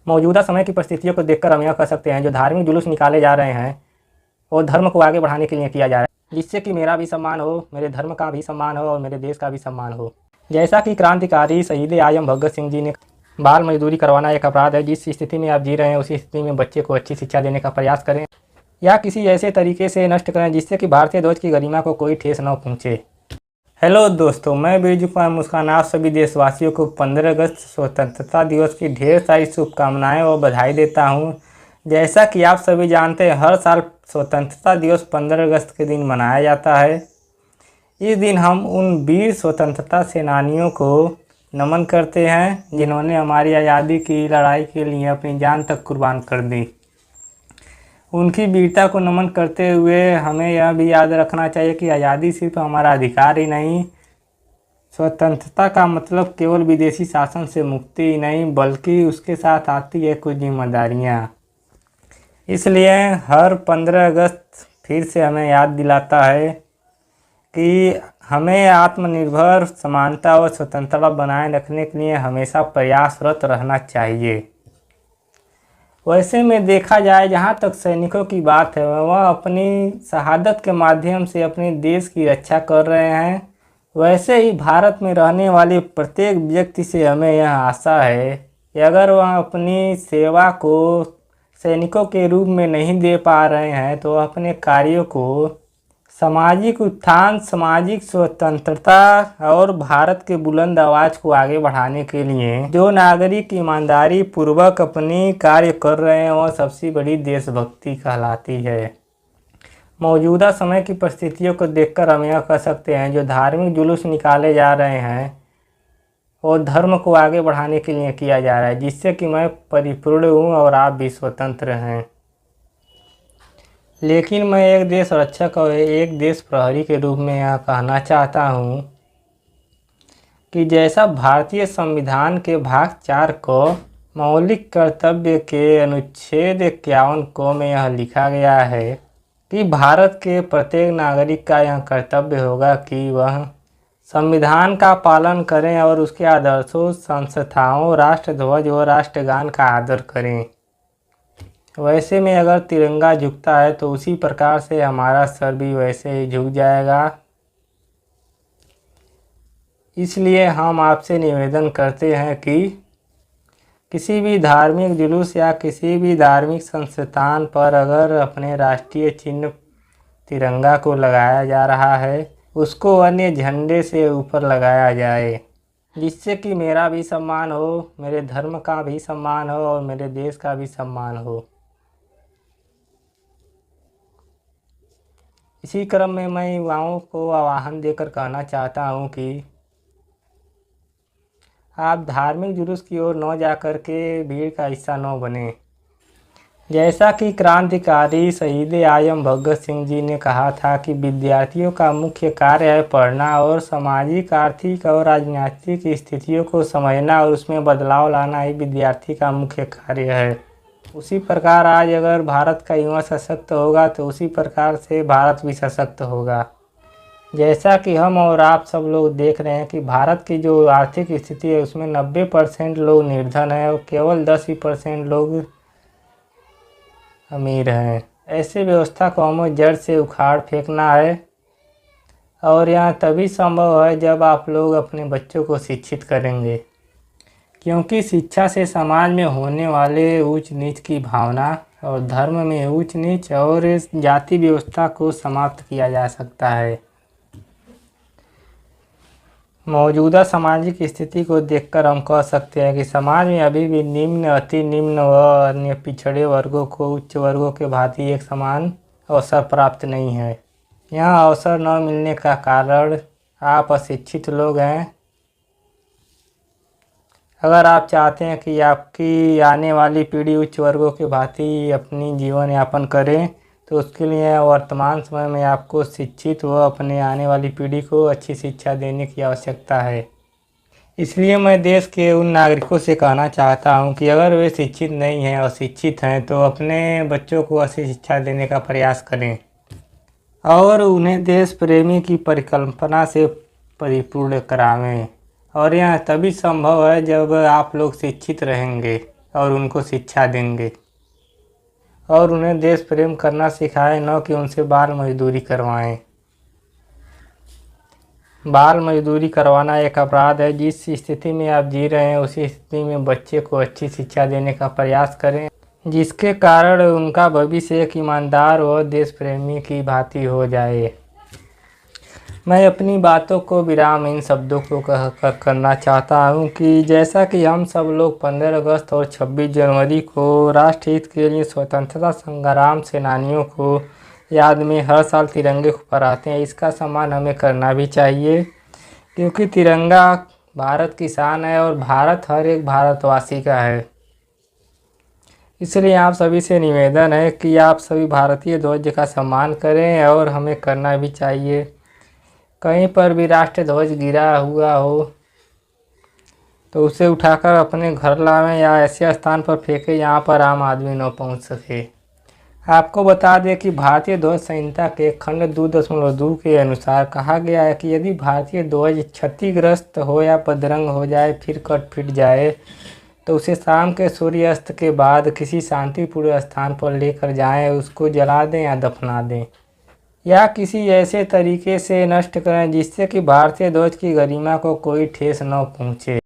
मौजूदा समय की परिस्थितियों को देखकर हम यह कह सकते हैं जो धार्मिक जुलूस निकाले जा रहे हैं वो धर्म को आगे बढ़ाने के लिए किया जा रहा है, जिससे कि मेरा भी सम्मान हो, मेरे धर्म का भी सम्मान हो और मेरे देश का भी सम्मान हो। जैसा कि क्रांतिकारी शहीद आजम भगत सिंह जी ने बाल मजदूरी करवाना एक अपराध है, जिस स्थिति में आप जी रहे हैं उसी स्थिति में बच्चे को अच्छी शिक्षा देने का प्रयास करें या किसी ऐसे तरीके से नष्ट करें जिससे कि भारतीय ध्वज की गरिमा को कोई ठेस न पहुँचे। हेलो दोस्तों, मैं बिरजू कुमार मुस्कान आप सभी देशवासियों को 15 अगस्त स्वतंत्रता दिवस की ढेर सारी शुभकामनाएं और बधाई देता हूं। जैसा कि आप सभी जानते हैं, हर साल स्वतंत्रता दिवस 15 अगस्त के दिन मनाया जाता है। इस दिन हम उन वीर स्वतंत्रता सेनानियों को नमन करते हैं जिन्होंने हमारी आज़ादी की लड़ाई के लिए अपनी जान तक कुर्बान कर दी। उनकी वीरता को नमन करते हुए हमें यह भी याद रखना चाहिए कि आज़ादी सिर्फ हमारा अधिकार ही नहीं, स्वतंत्रता का मतलब केवल विदेशी शासन से मुक्ति ही नहीं बल्कि उसके साथ आती है कुछ जिम्मेदारियाँ। इसलिए हर 15 अगस्त फिर से हमें याद दिलाता है कि हमें आत्मनिर्भर, समानता और स्वतंत्रता बनाए रखने के लिए हमेशा प्रयासरत रहना चाहिए। वैसे में देखा जाए, जहाँ तक सैनिकों की बात है, वह अपनी शहादत के माध्यम से अपने देश की रक्षा कर रहे हैं। वैसे ही भारत में रहने वाले प्रत्येक व्यक्ति से हमें यह आशा है कि अगर वह अपनी सेवा को सैनिकों के रूप में नहीं दे पा रहे हैं तो अपने कार्यों को सामाजिक उत्थान, सामाजिक स्वतंत्रता और भारत के बुलंद आवाज़ को आगे बढ़ाने के लिए जो नागरिक ईमानदारी पूर्वक अपनी कार्य कर रहे हैं वह सबसे बड़ी देशभक्ति कहलाती है। मौजूदा समय की परिस्थितियों को देखकर हम यह कह सकते हैं जो धार्मिक जुलूस निकाले जा रहे हैं वो धर्म को आगे बढ़ाने के लिए किया जा रहा है, जिससे कि मैं परिपूर्ण हूँ और आप भी स्वतंत्र हैं। लेकिन मैं एक देश रक्षक और एक देश प्रहरी के रूप में यह कहना चाहता हूँ कि जैसा भारतीय संविधान के भाग 4 को मौलिक कर्तव्य के अनुच्छेद 51 को में यह लिखा गया है कि भारत के प्रत्येक नागरिक का यह कर्तव्य होगा कि वह संविधान का पालन करें और उसके आदर्शों, संस्थाओं, राष्ट्रध्वज और राष्ट्रगान का आदर करें। वैसे में अगर तिरंगा झुकता है तो उसी प्रकार से हमारा सर भी वैसे ही झुक जाएगा। इसलिए हम आपसे निवेदन करते हैं कि किसी भी धार्मिक जुलूस या किसी भी धार्मिक संस्थान पर अगर अपने राष्ट्रीय चिन्ह तिरंगा को लगाया जा रहा है उसको अन्य झंडे से ऊपर लगाया जाए, जिससे कि मेरा भी सम्मान हो, मेरे धर्म का भी सम्मान हो और मेरे देश का भी सम्मान हो। इसी क्रम में मैं युवाओं को आह्वान देकर कहना चाहता हूं कि आप धार्मिक जुलूस की ओर न जाकर के भीड़ का हिस्सा न बने। जैसा कि क्रांतिकारी शहीद आजम भगत सिंह जी ने कहा था कि विद्यार्थियों का मुख्य कार्य है पढ़ना और सामाजिक, आर्थिक और राजनीतिक स्थितियों को समझना और उसमें बदलाव लाना ही विद्यार्थी का मुख्य कार्य है। उसी प्रकार आज अगर भारत का युवा सशक्त होगा तो उसी प्रकार से भारत भी सशक्त होगा। जैसा कि हम और आप सब लोग देख रहे हैं कि भारत की जो आर्थिक स्थिति है उसमें 90% लोग निर्धन हैं और केवल 10% लोग अमीर हैं। ऐसे व्यवस्था को हमें जड़ से उखाड़ फेंकना है और यह तभी संभव है जब आप लोग अपने बच्चों को शिक्षित करेंगे, क्योंकि शिक्षा से समाज में होने वाले ऊंच नीच की भावना और धर्म में ऊंच नीच और जाति व्यवस्था को समाप्त किया जा सकता है। मौजूदा सामाजिक स्थिति को देखकर हम कह सकते हैं कि समाज में अभी भी निम्न, अति निम्न व अन्य पिछड़े वर्गों को उच्च वर्गों के भांति एक समान अवसर प्राप्त नहीं है। यह अवसर न मिलने का कारण आप अशिक्षित लोग हैं। अगर आप चाहते हैं कि आपकी आने वाली पीढ़ी उच्च वर्गों के भांति अपनी जीवन यापन करें तो उसके लिए वर्तमान समय में आपको शिक्षित व अपने आने वाली पीढ़ी को अच्छी शिक्षा देने की आवश्यकता है। इसलिए मैं देश के उन नागरिकों से कहना चाहता हूं कि अगर वे शिक्षित नहीं हैं, अशिक्षित हैं, तो अपने बच्चों को अच्छी शिक्षा देने का प्रयास करें और उन्हें देश प्रेमी की परिकल्पना से परिपूर्ण करावें। और यह तभी संभव है जब आप लोग शिक्षित रहेंगे। और उनको शिक्षा देंगे और उन्हें देश प्रेम करना सिखाएं, न कि उनसे बाल मजदूरी करवाएं। बाल मजदूरी करवाना एक अपराध है। जिस स्थिति में आप जी रहे हैं उसी स्थिति में बच्चे को अच्छी शिक्षा देने का प्रयास करें, जिसके कारण उनका भविष्य एक ईमानदार और देश प्रेमी की भांति हो जाए। मैं अपनी बातों को विराम इन शब्दों को कहकर करना चाहता हूं कि जैसा कि हम सब लोग 15 अगस्त और 26 जनवरी को राष्ट्रहित के लिए स्वतंत्रता संग्राम सेनानियों को याद में हर साल तिरंगे को फहराते हैं, इसका सम्मान हमें करना भी चाहिए, क्योंकि तिरंगा भारत की शान है और भारत हर एक भारतवासी का है। इसलिए आप सभी से निवेदन है कि आप सभी भारतीय ध्वज का सम्मान करें और हमें करना भी चाहिए। कहीं पर भी राष्ट्र ध्वज गिरा हुआ हो तो उसे उठाकर अपने घर लावें या ऐसे स्थान पर फेंकें जहाँ पर आम आदमी न पहुँच सके। आपको बता दें कि भारतीय ध्वज संहिता के खंड 2.2 के अनुसार कहा गया है कि यदि भारतीय ध्वज क्षतिग्रस्त हो या बदरंग हो जाए, फिर कट फिट जाए, तो उसे शाम के सूर्यास्त के बाद किसी शांतिपूर्ण स्थान पर लेकर जाएं, उसको जला दें या दफना दें या किसी ऐसे तरीके से नष्ट करें जिससे कि भारतीय ध्वज की गरिमा को कोई ठेस न पहुँचे।